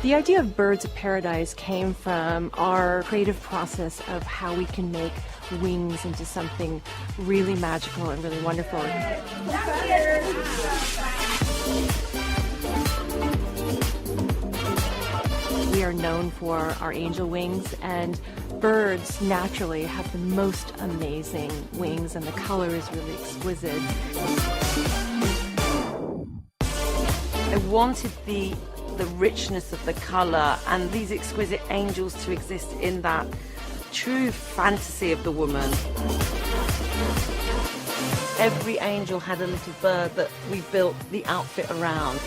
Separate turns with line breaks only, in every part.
The idea of birds of paradise came from our creative process of how we can make wings into something really magical and really wonderful. We are known for our angel wings, and birds naturally have the most amazing wings, and the color is really exquisite.
I wanted the richness of the color and these exquisite angels to exist in that true fantasy of the woman. Every angel had a little bird that we built the outfit around.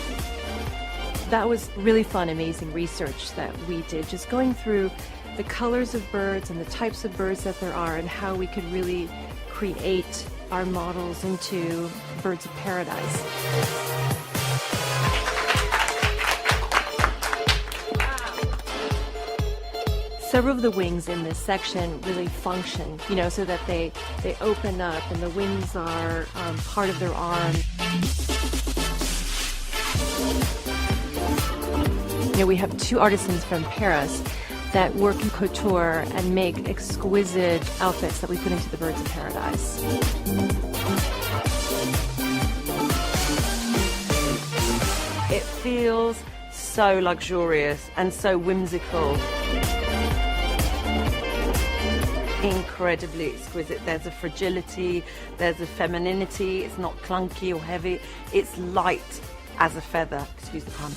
That was really fun, amazing research that we did, just going through the colors of birds and the types of birds that there are and how we could really create our models into birds of paradise. Several of the wings in this section really function, you know, so that they open up and the wings are part of their arm. You know, we have two artisans from Paris that work in couture and make exquisite outfits that we put into the birds of paradise.
It feels so luxurious and so whimsical. Incredibly exquisite. There's a fragility, there's a femininity, it's not clunky or heavy, it's light as a feather, excuse the pun.